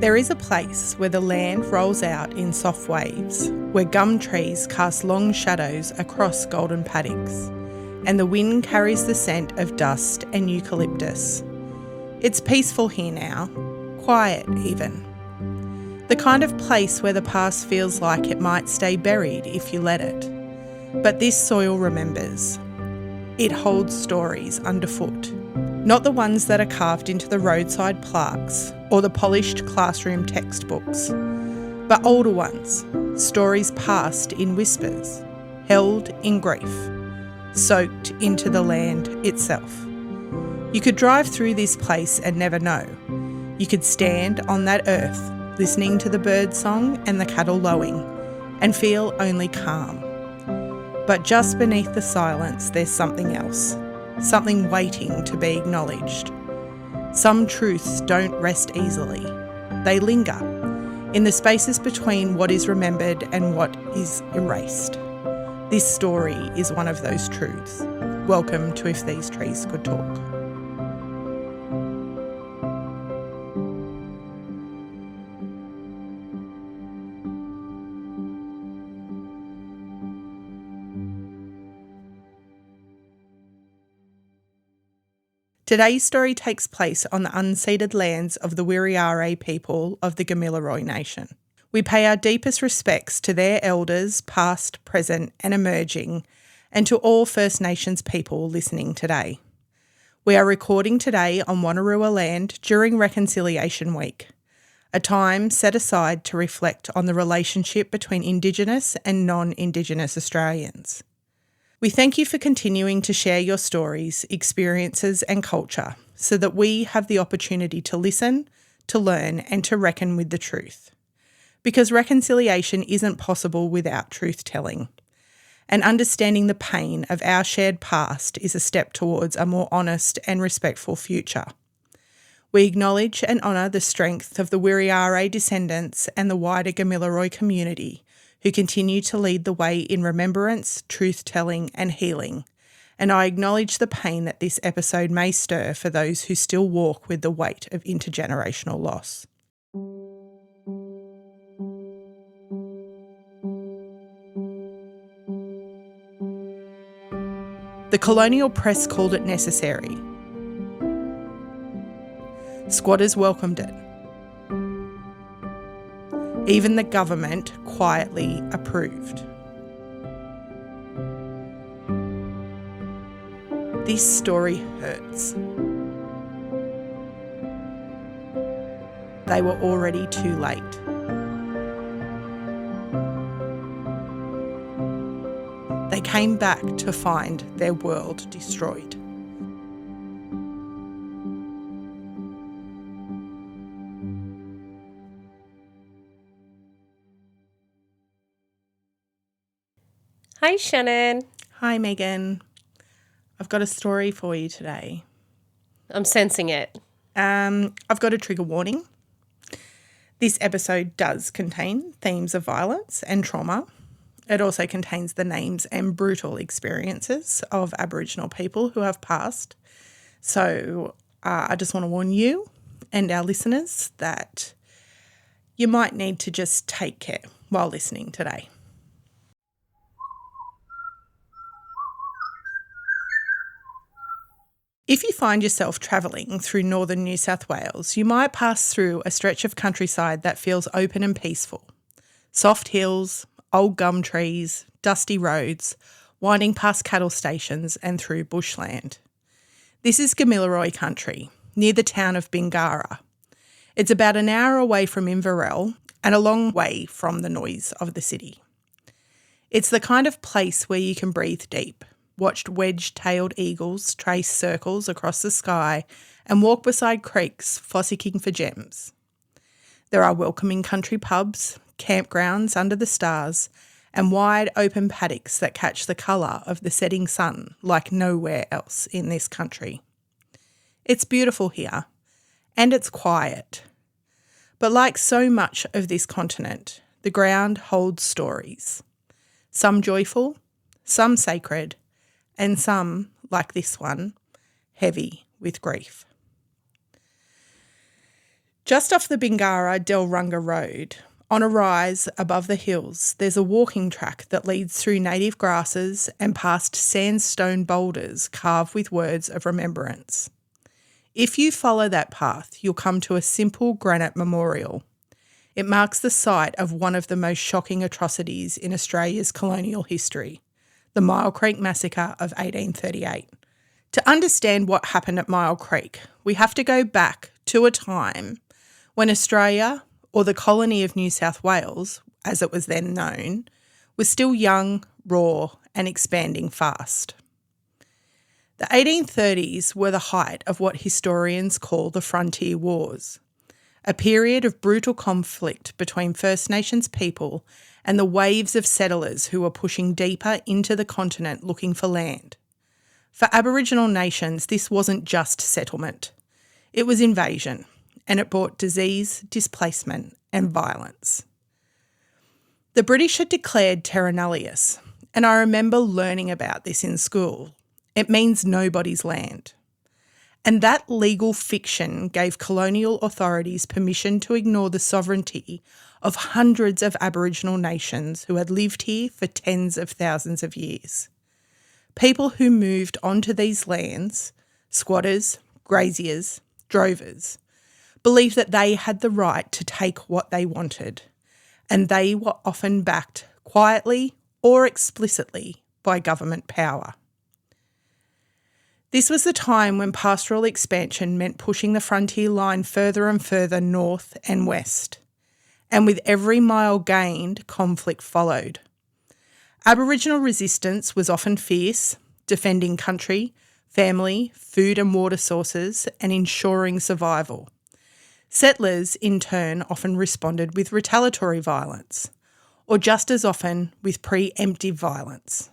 There is a place where the land rolls out in soft waves, where gum trees cast long shadows across golden paddocks, and the wind carries the scent of dust and eucalyptus. It's peaceful here now, quiet even. The kind of place where the past feels like it might stay buried if you let it. But this soil remembers. It holds stories underfoot. Not the ones that are carved into the roadside plaques or the polished classroom textbooks, but older ones, stories passed in whispers, held in grief, soaked into the land itself. You could drive through this place and never know. You could stand on that earth, listening to the bird song and the cattle lowing, and feel only calm. But just beneath the silence, there's something else. Something waiting to be acknowledged. Some truths don't rest easily. They linger in the spaces between what is remembered and what is erased. This story is one of those truths. Welcome to If These Trees Could Talk. Today's story takes place on the unceded lands of the Wirrayaraay people of the Gamilaroi Nation. We pay our deepest respects to their elders, past, present and emerging, and to all First Nations people listening today. We are recording today on Wirrayaraay land during Reconciliation Week, a time set aside to reflect on the relationship between Indigenous and non-Indigenous Australians. We thank you for continuing to share your stories, experiences and culture so that we have the opportunity to listen, to learn and to reckon with the truth. Because reconciliation isn't possible without truth-telling. And understanding the pain of our shared past is a step towards a more honest and respectful future. We acknowledge and honour the strength of the Wirrayaraay descendants and the wider Gamilaroi community who continue to lead the way in remembrance, truth-telling and healing. And I acknowledge the pain that this episode may stir for those who still walk with the weight of intergenerational loss. The colonial press called it necessary. Squatters welcomed it. Even the government quietly approved. This story hurts. They were already too late. They came back to find their world destroyed. Hi, Shannon. Hi, Megan. I've got a story for you today. I'm sensing it. I've got a trigger warning. This episode does contain themes of violence and trauma. It also contains the names and brutal experiences of Aboriginal people who have passed. So I just want to warn you and our listeners that you might need to just take care while listening today. If you find yourself travelling through northern New South Wales, you might pass through a stretch of countryside that feels open and peaceful. Soft hills, old gum trees, dusty roads, winding past cattle stations and through bushland. This is Gamilaroi country, near the town of Bingara. It's about an hour away from Inverell and a long way from the noise of the city. It's the kind of place where you can breathe deep, watch wedge-tailed eagles trace circles across the sky and walk beside creeks fossicking for gems. There are welcoming country pubs, campgrounds under the stars and wide open paddocks that catch the colour of the setting sun like nowhere else in this country. It's beautiful here and it's quiet. But like so much of this continent, the ground holds stories. Some joyful, some sacred, and some, like this one, heavy with grief. Just off the Bingara-Delrunga Road, on a rise above the hills, there's a walking track that leads through native grasses and past sandstone boulders carved with words of remembrance. If you follow that path, you'll come to a simple granite memorial. It marks the site of one of the most shocking atrocities in Australia's colonial history, the Myall Creek Massacre of 1838. To understand what happened at Myall Creek, we have to go back to a time when Australia, or the colony of New South Wales, as it was then known, was still young, raw, and expanding fast. The 1830s were the height of what historians call the Frontier Wars, a period of brutal conflict between First Nations people and the waves of settlers who were pushing deeper into the continent looking for land. For Aboriginal nations, this wasn't just settlement. It was invasion, and it brought disease, displacement, and violence. The British had declared terra nullius, and I remember learning about this in school. It means nobody's land. And that legal fiction gave colonial authorities permission to ignore the sovereignty of hundreds of Aboriginal nations who had lived here for tens of thousands of years. People who moved onto these lands, squatters, graziers, drovers, believed that they had the right to take what they wanted, and they were often backed quietly or explicitly by government power. This was the time when pastoral expansion meant pushing the frontier line further and further north and west, and with every mile gained, conflict followed. Aboriginal resistance was often fierce, defending country, family, food and water sources, and ensuring survival. Settlers, in turn, often responded with retaliatory violence, or just as often with preemptive violence.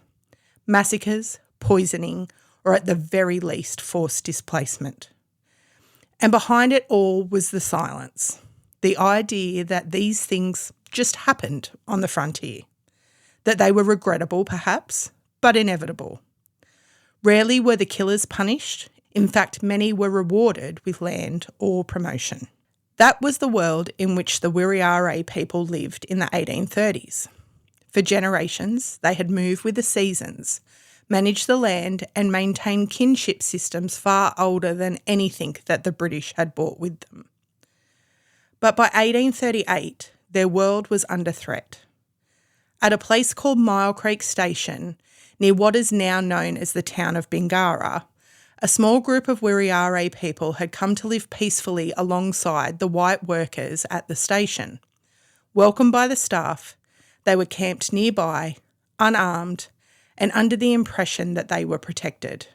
Massacres, poisoning, or at the very least forced displacement. And behind it all was the silence, the idea that these things just happened on the frontier, that they were regrettable perhaps, but inevitable. Rarely were the killers punished. In fact, many were rewarded with land or promotion. That was the world in which the Wirrayaraay people lived in the 1830s. For generations, they had moved with the seasons, managed the land and maintained kinship systems far older than anything that the British had brought with them. But by 1838, their world was under threat. At a place called Myall Creek Station, near what is now known as the town of Bingara, a small group of Wirrayaraay people had come to live peacefully alongside the white workers at the station. Welcomed by the staff, they were camped nearby, unarmed, and under the impression that they were protected.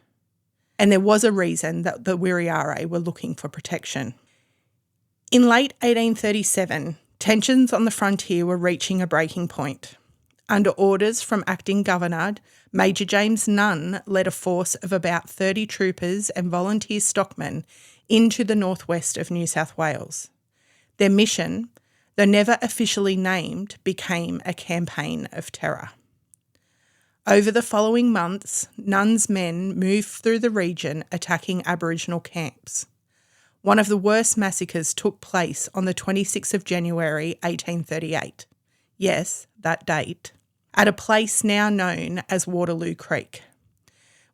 And there was a reason that the Wirrayaraay were looking for protection. In late 1837, tensions on the frontier were reaching a breaking point. Under orders from acting Governor, Major James Nunn led a force of about 30 troopers and volunteer stockmen into the northwest of New South Wales. Their mission, though never officially named, became a campaign of terror. Over the following months, Nunn's men moved through the region attacking Aboriginal camps. One of the worst massacres took place on the 26th of January 1838. Yes, that date. At a place now known as Waterloo Creek.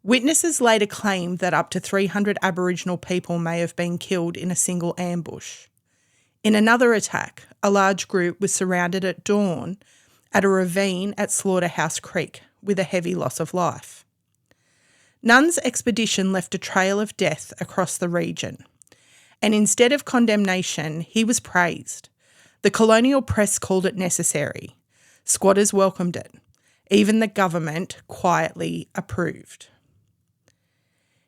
Witnesses later claimed that up to 300 Aboriginal people may have been killed in a single ambush. In another attack, a large group was surrounded at dawn at a ravine at Slaughterhouse Creek with a heavy loss of life. Nunn's expedition left a trail of death across the region, and instead of condemnation, he was praised. The colonial press called it necessary. Squatters welcomed it. Even the government quietly approved.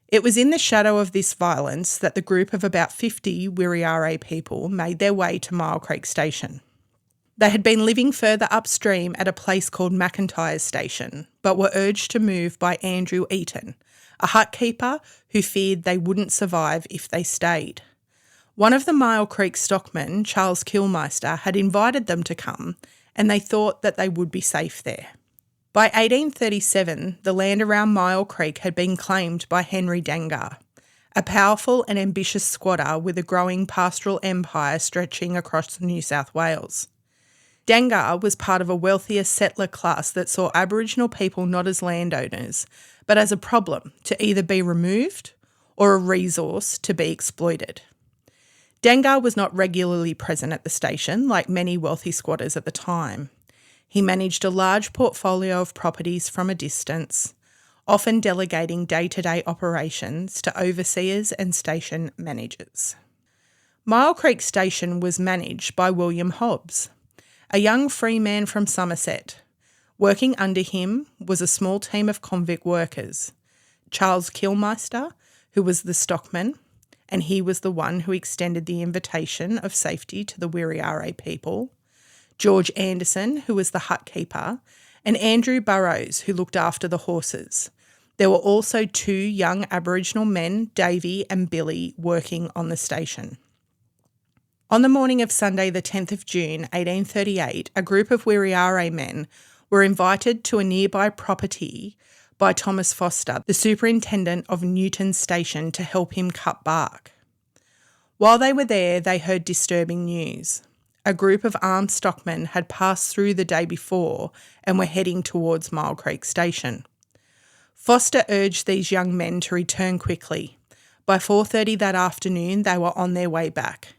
It was in the shadow of this violence that the group of about 50 Wirrayaraay people made their way to Myall Creek Station. They had been living further upstream at a place called McIntyre Station, but were urged to move by Andrew Eaton, a hut keeper who feared they wouldn't survive if they stayed. One of the Myall Creek stockmen, Charles Kilmeister, had invited them to come, and they thought that they would be safe there. By 1837, the land around Myall Creek had been claimed by Henry Dangar, a powerful and ambitious squatter with a growing pastoral empire stretching across New South Wales. Dangar was part of a wealthier settler class that saw Aboriginal people not as landowners, but as a problem to either be removed or a resource to be exploited. Dangar was not regularly present at the station like many wealthy squatters at the time. He managed a large portfolio of properties from a distance, often delegating day-to-day operations to overseers and station managers. Myall Creek Station was managed by William Hobbs, a young free man from Somerset. Working under him was a small team of convict workers, Charles Kilmeister, who was the stockman, and he was the one who extended the invitation of safety to the Wirrayaraay people, George Anderson, who was the hut keeper, and Andrew Burrows, who looked after the horses. There were also 2 young Aboriginal men, Davey and Billy, working on the station. On the morning of Sunday the 10th of June 1838, a group of Wirrayaraay men were invited to a nearby property by Thomas Foster, the superintendent of Newton Station, to help him cut bark. While they were there, they heard disturbing news. A group of armed stockmen had passed through the day before and were heading towards Myall Creek Station. Foster urged these young men to return quickly. By 4:30 that afternoon, they were on their way back,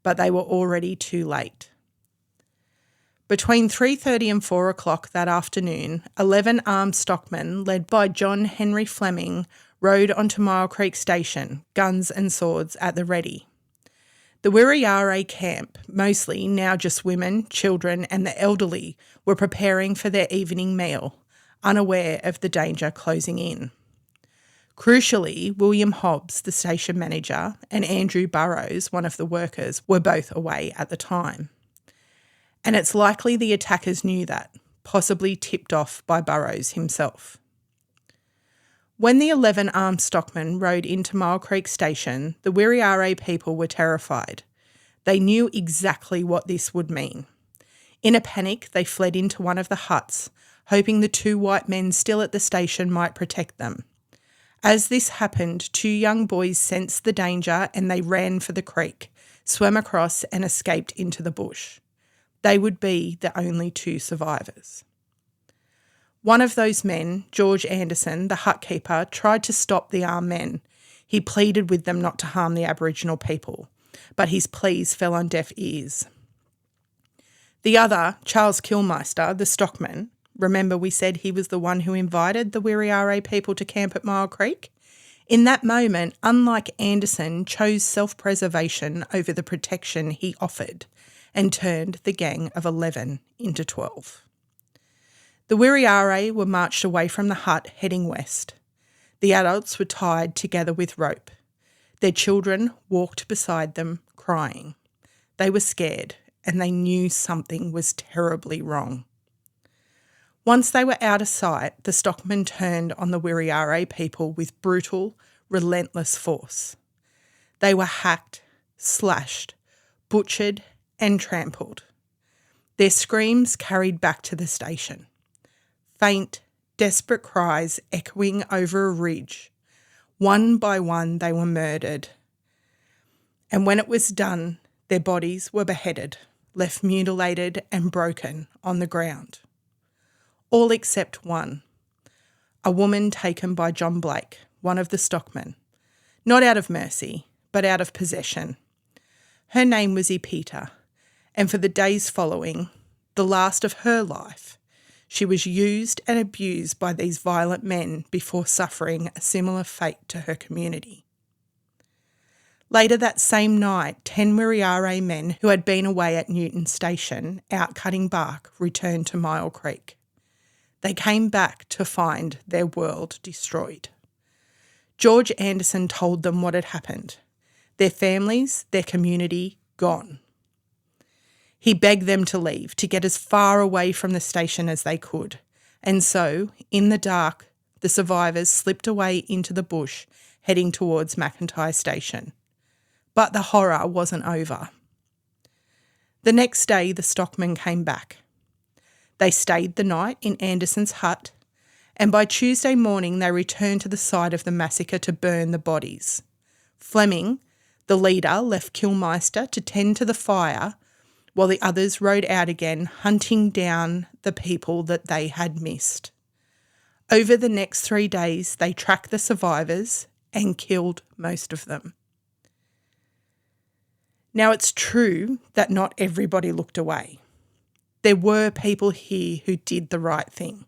but they were already too late. Between 3:30 and 4 o'clock that afternoon, 11 armed stockmen, led by John Henry Fleming, rode onto Myall Creek Station, guns and swords at the ready. The Wirrayaraay camp, mostly now just women, children and the elderly, were preparing for their evening meal, unaware of the danger closing in. Crucially, William Hobbs, the station manager, and Andrew Burrows, one of the workers, were both away at the time. And it's likely the attackers knew that, possibly tipped off by Burrows himself. When the 11 armed stockmen rode into Myall Creek Station, the Wirrayaraay people were terrified. They knew exactly what this would mean. In a panic, they fled into one of the huts, hoping the 2 white men still at the station might protect them. As this happened, 2 young boys sensed the danger and they ran for the creek, swam across and escaped into the bush. They would be the only 2 survivors. One of those men, George Anderson, the hut keeper, tried to stop the armed men. He pleaded with them not to harm the Aboriginal people, but his pleas fell on deaf ears. The other, Charles Kilmeister, the stockman, remember we said he was the one who invited the Wirrayaraay people to camp at Myall Creek? In that moment, unlike Anderson, chose self-preservation over the protection he offered and turned the gang of 11 into 12. The Wirrayaraay were marched away from the hut, heading west. The adults were tied together with rope. Their children walked beside them, crying. They were scared, and they knew something was terribly wrong. Once they were out of sight, the stockmen turned on the Wirrayaraay people with brutal, relentless force. They were hacked, slashed, butchered, and trampled. Their screams carried back to the station. Faint, desperate cries echoing over a ridge. One by one they were murdered. And when it was done, their bodies were beheaded, left mutilated and broken on the ground. All except one, a woman taken by John Blake, one of the stockmen, not out of mercy, but out of possession. Her name was Ipita, and for the days following, the last of her life, she was used and abused by these violent men before suffering a similar fate to her community. Later that same night, 10 Wirrayaraay men who had been away at Newton Station, out cutting bark, returned to Myall Creek. They came back to find their world destroyed. George Anderson told them what had happened. Their families, their community, gone. He begged them to leave, to get as far away from the station as they could. And so, in the dark, the survivors slipped away into the bush, heading towards McIntyre Station. But the horror wasn't over. The next day, the stockmen came back. They stayed the night in Anderson's hut, and by Tuesday morning they returned to the site of the massacre to burn the bodies. Fleming, the leader, left Kilmeister to tend to the fire while the others rode out again, hunting down the people that they had missed. Over the next 3 days, they tracked the survivors and killed most of them. Now, it's true that not everybody looked away. There were people here who did the right thing,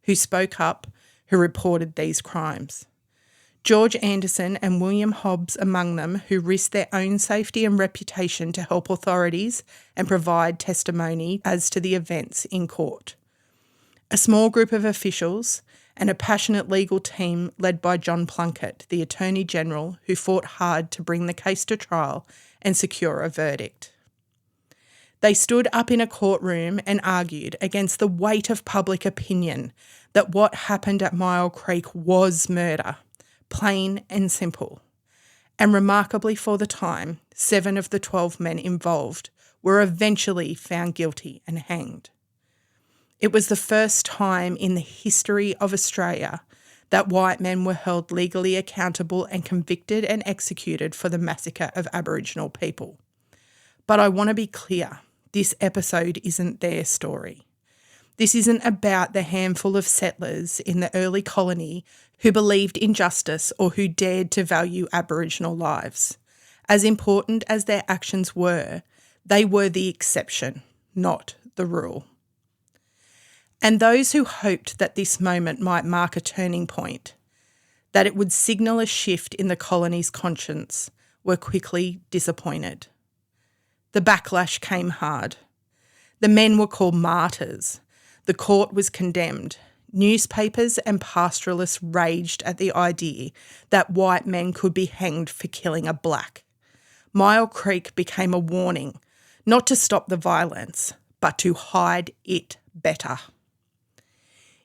who spoke up, who reported these crimes. George Anderson and William Hobbs among them, who risked their own safety and reputation to help authorities and provide testimony as to the events in court. A small group of officials and a passionate legal team led by John Plunkett, the Attorney General, who fought hard to bring the case to trial and secure a verdict. They stood up in a courtroom and argued against the weight of public opinion that what happened at Myall Creek was murder, plain and simple. And remarkably for the time, 7 of the 12 men involved were eventually found guilty and hanged. It was the first time in the history of Australia that white men were held legally accountable and convicted and executed for the massacre of Aboriginal people. But I want to be clear, this episode isn't their story. This isn't about the handful of settlers in the early colony who believed in justice or who dared to value Aboriginal lives. As important as their actions were, they were the exception, not the rule. And those who hoped that this moment might mark a turning point, that it would signal a shift in the colony's conscience, were quickly disappointed. The backlash came hard. The men were called martyrs. The court was condemned. Newspapers and pastoralists raged at the idea that white men could be hanged for killing a black. Myall Creek became a warning, not to stop the violence, but to hide it better.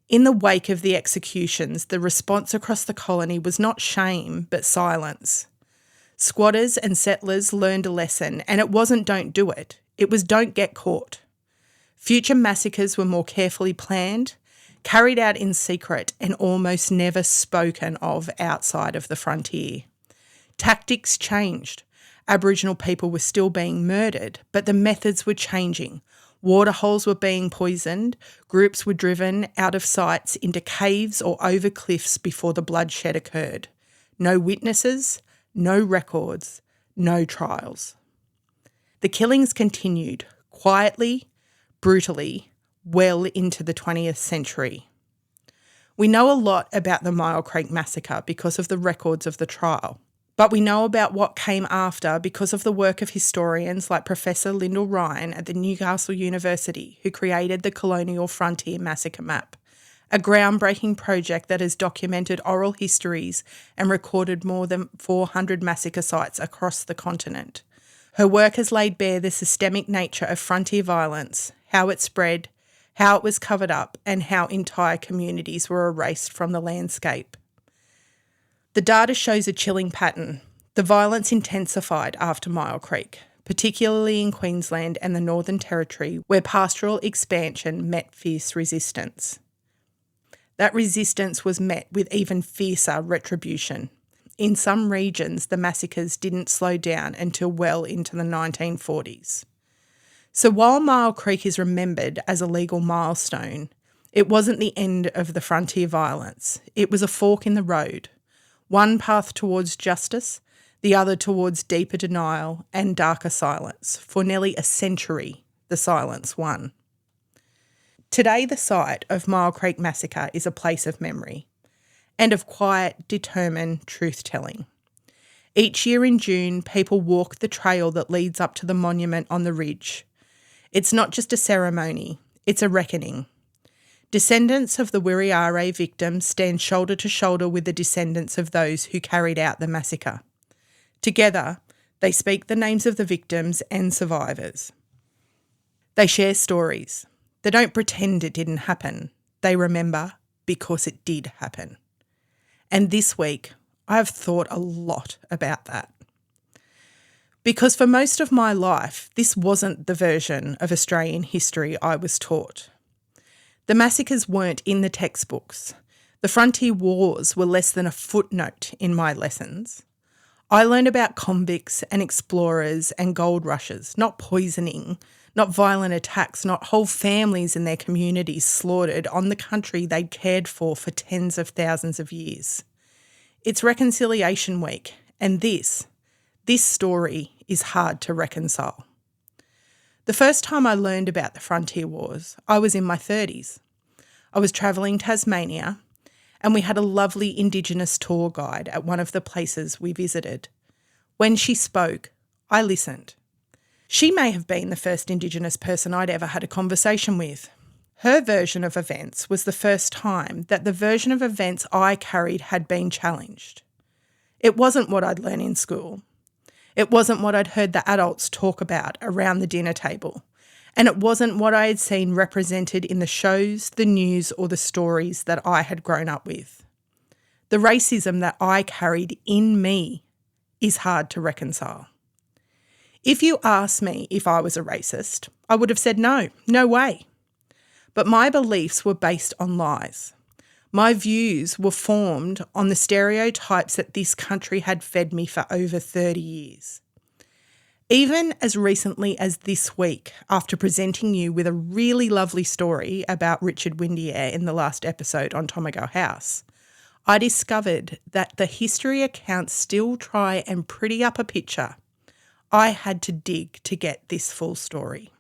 In the wake of the executions, the response across the colony was not shame, but silence. Squatters and settlers learned a lesson, and it wasn't don't do it, it was don't get caught. Future massacres were more carefully planned, carried out in secret, and almost never spoken of outside of the frontier. Tactics changed. Aboriginal people were still being murdered, but the methods were changing. Waterholes were being poisoned, groups were driven out of sites into caves or over cliffs before the bloodshed occurred. No witnesses, no records, no trials. The killings continued, quietly, brutally, well into the 20th century. We know a lot about the Myall Creek Massacre because of the records of the trial, but we know about what came after because of the work of historians like Professor Lyndall Ryan at the Newcastle University, who created the Colonial Frontier Massacre Map, a groundbreaking project that has documented oral histories and recorded more than 400 massacre sites across the continent. Her work has laid bare the systemic nature of frontier violence, how it spread, how it was covered up, and how entire communities were erased from the landscape. The data shows a chilling pattern. The violence intensified after Myall Creek, particularly in Queensland and the Northern Territory, where pastoral expansion met fierce resistance. That resistance was met with even fiercer retribution. In some regions, the massacres didn't slow down until well into the 1940s. So while Myall Creek is remembered as a legal milestone, it wasn't the end of the frontier violence. It was a fork in the road. One path towards justice, the other towards deeper denial and darker silence. For nearly a century, the silence won. Today, the site of Myall Creek Massacre is a place of memory and of quiet, determined truth-telling. Each year in June, people walk the trail that leads up to the monument on the ridge. It's not just a ceremony, it's a reckoning. Descendants of the Wirrayaraay victims stand shoulder to shoulder with the descendants of those who carried out the massacre. Together, they speak the names of the victims and survivors. They share stories. They don't pretend it didn't happen. They remember because it did happen. And this week, I've thought a lot about that. Because for most of my life, this wasn't the version of Australian history I was taught. The massacres weren't in the textbooks. The frontier wars were less than a footnote in my lessons. I learned about convicts and explorers and gold rushes, not poisoning, not violent attacks, not whole families and their communities slaughtered on the country they'd cared for tens of thousands of years. It's Reconciliation Week, and this story is hard to reconcile. The first time I learned about the Frontier Wars, I was in my 30s. I was travelling Tasmania, and we had a lovely Indigenous tour guide at one of the places we visited. When she spoke, I listened. She may have been the first Indigenous person I'd ever had a conversation with. Her version of events was the first time that the version of events I carried had been challenged. It wasn't what I'd learned in school. It wasn't what I'd heard the adults talk about around the dinner table. And it wasn't what I had seen represented in the shows, the news, or the stories that I had grown up with. The racism that I carried in me is hard to reconcile. If you asked me if I was a racist, I would have said no way. But my beliefs were based on lies. My views were formed on the stereotypes that this country had fed me for over 30 years. Even as recently as this week, after presenting you with a really lovely story about Richard Wirrayaraay in the last episode on Tomago House, I discovered that the history accounts still try and pretty up a picture. I had to dig to get this full story.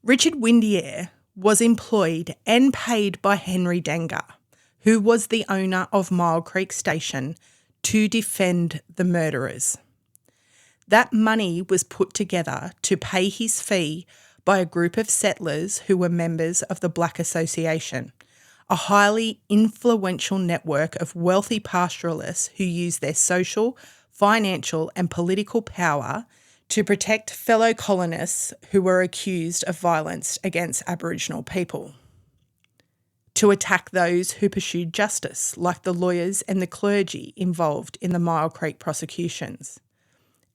Richard Wirrayaraay was employed and paid by Henry Dangar, who was the owner of Myall Creek Station, to defend the murderers. That money was put together to pay his fee by a group of settlers who were members of the Black Association, a highly influential network of wealthy pastoralists who used their social, financial and political power to protect fellow colonists who were accused of violence against Aboriginal people, to attack those who pursued justice, like the lawyers and the clergy involved in the Myall Creek prosecutions,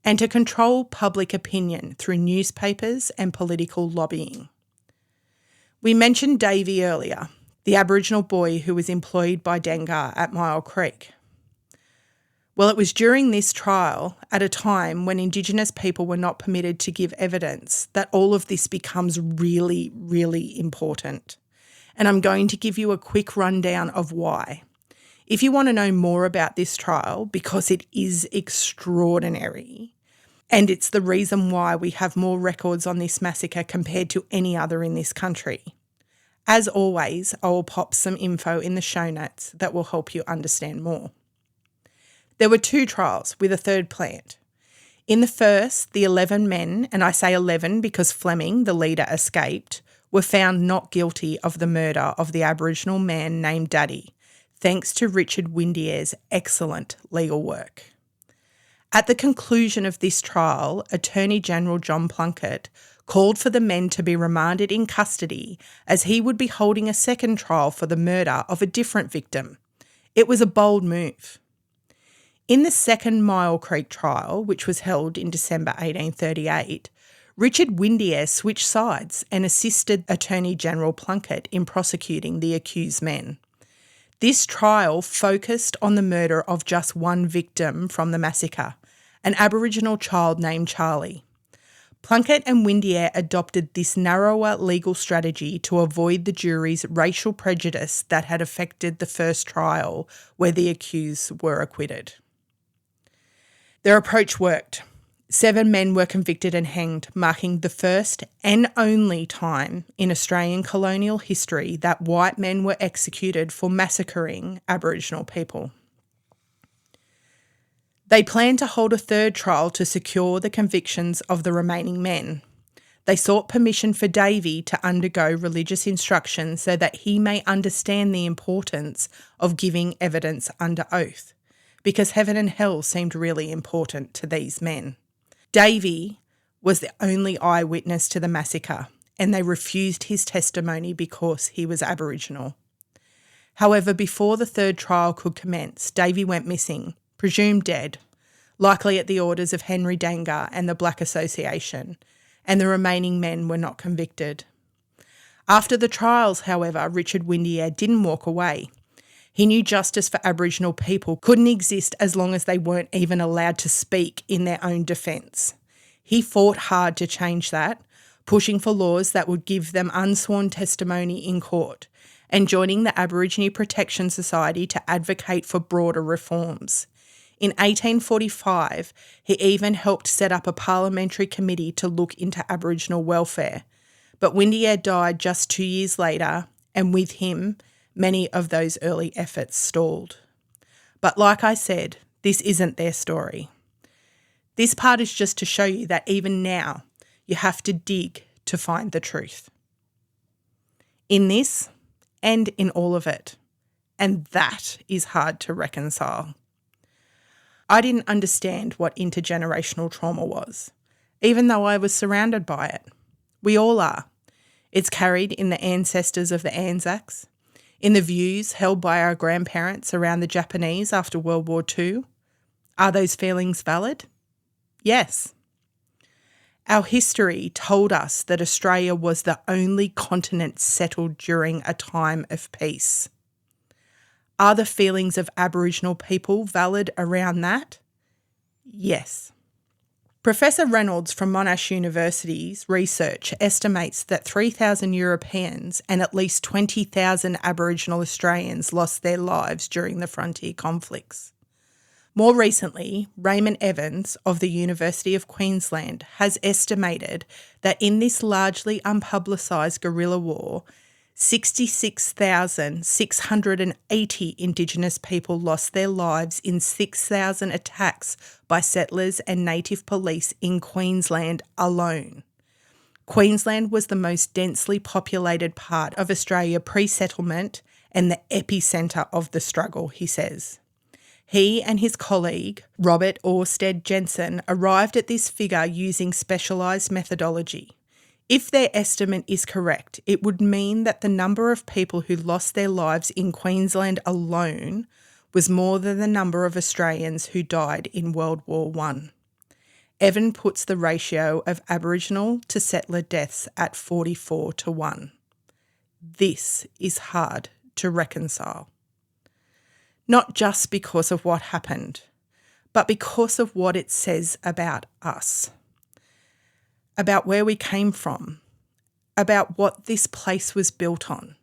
and to control public opinion through newspapers and political lobbying. We mentioned Davey earlier, the Aboriginal boy who was employed by Dangar at Myall Creek. Well, it was during this trial, at a time when Indigenous people were not permitted to give evidence, that all of this becomes really, really important. And I'm going to give you a quick rundown of why. If you want to know more about this trial, because it is extraordinary, and it's the reason why we have more records on this massacre compared to any other in this country. As always, I will pop some info in the show notes that will help you understand more. There were 2 trials with a third planned. In the first, the 11 men, and I say 11 because Fleming, the leader, escaped, were found not guilty of the murder of the Aboriginal man named Daddy, thanks to Richard Wirrayaraay's excellent legal work. At the conclusion of this trial, Attorney General John Plunkett called for the men to be remanded in custody as he would be holding a second trial for the murder of a different victim. It was a bold move. In the second Myall Creek trial, which was held in December 1838, Richard Wirrayaraay switched sides and assisted Attorney General Plunkett in prosecuting the accused men. This trial focused on the murder of just one victim from the massacre, an Aboriginal child named Charlie. Plunkett and Wirrayaraay adopted this narrower legal strategy to avoid the jury's racial prejudice that had affected the first trial where the accused were acquitted. Their approach worked. 7 men were convicted and hanged, marking the first and only time in Australian colonial history that white men were executed for massacring Aboriginal people. They planned to hold a third trial to secure the convictions of the remaining men. They sought permission for Davey to undergo religious instruction so that he may understand the importance of giving evidence under oath, because heaven and hell seemed really important to these men. Davey was the only eyewitness to the massacre, and they refused his testimony because he was Aboriginal. However, before the third trial could commence, Davey went missing, presumed dead, likely at the orders of Henry Dangar and the Black Association, and the remaining men were not convicted. After the trials, however, Richard Wirrayaraay didn't walk away. He knew justice for Aboriginal people couldn't exist as long as they weren't even allowed to speak in their own defence. He fought hard to change that, pushing for laws that would give them unsworn testimony in court, and joining the Aboriginal Protection Society to advocate for broader reforms. In 1845, he even helped set up a parliamentary committee to look into Aboriginal welfare. But Wirrayaraay died just 2 years later, and with him, many of those early efforts stalled. But like I said, this isn't their story. This part is just to show you that even now, you have to dig to find the truth. In this, and in all of it. And that is hard to reconcile. I didn't understand what intergenerational trauma was, even though I was surrounded by it. We all are. It's carried in the ancestors of the Anzacs, in the views held by our grandparents around the Japanese after World War II. Are those feelings valid? Yes. Our history told us that Australia was the only continent settled during a time of peace. Are the feelings of Aboriginal people valid around that? Yes. Professor Reynolds from Monash University's research estimates that 3,000 Europeans and at least 20,000 Aboriginal Australians lost their lives during the frontier conflicts. More recently, Raymond Evans of the University of Queensland has estimated that in this largely unpublicised guerrilla war, 66,680 Indigenous people lost their lives in 6,000 attacks by settlers and native police in Queensland alone. Queensland was the most densely populated part of Australia pre-settlement and the epicentre of the struggle, he says. He and his colleague, Robert Orsted Jensen, arrived at this figure using specialised methodology. If their estimate is correct, it would mean that the number of people who lost their lives in Queensland alone was more than the number of Australians who died in World War I. Evan puts the ratio of Aboriginal to settler deaths at 44-1. This is hard to reconcile. Not just because of what happened, but because of what it says about us. About where we came from, about what this place was built on.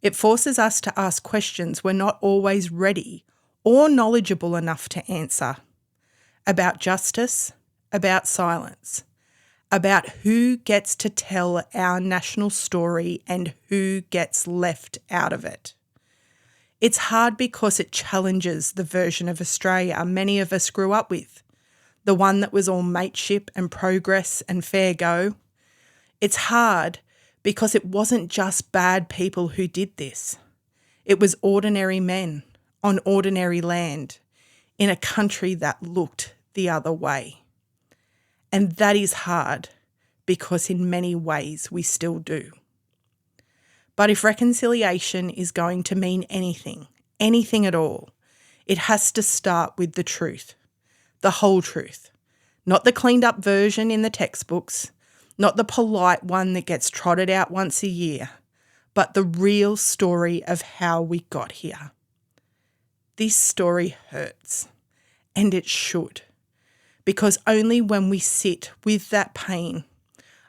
It forces us to ask questions we're not always ready or knowledgeable enough to answer. About justice, about silence, about who gets to tell our national story and who gets left out of it. It's hard because it challenges the version of Australia many of us grew up with. The one that was all mateship and progress and fair go. It's hard because it wasn't just bad people who did this. It was ordinary men on ordinary land in a country that looked the other way. And that is hard because in many ways we still do. But if reconciliation is going to mean anything at all, it has to start with the truth. The whole truth, not the cleaned up version in the textbooks, not the polite one that gets trotted out once a year, but the real story of how we got here. This story hurts, and it should, because only when we sit with that pain,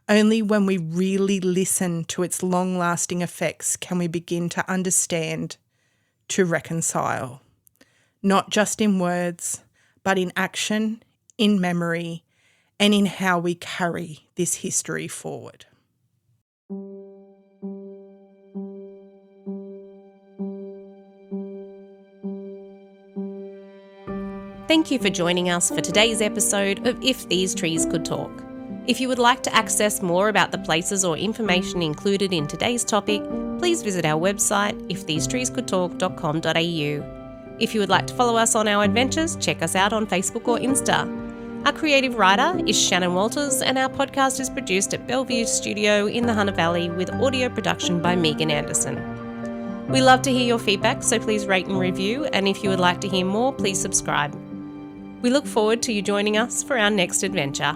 only when we really listen to its long-lasting effects can we begin to understand, to reconcile, not just in words, but in action, in memory, and in how we carry this history forward. Thank you for joining us for today's episode of If These Trees Could Talk. If you would like to access more about the places or information included in today's topic, please visit our website ifthesetreescouldtalk.com.au. If you would like to follow us on our adventures, check us out on Facebook or Insta. Our creative writer is Shannon Walters, and our podcast is produced at Bellevue Studio in the Hunter Valley with audio production by Megan Anderson. We love to hear your feedback, so please rate and review, and if you would like to hear more, please subscribe. We look forward to you joining us for our next adventure.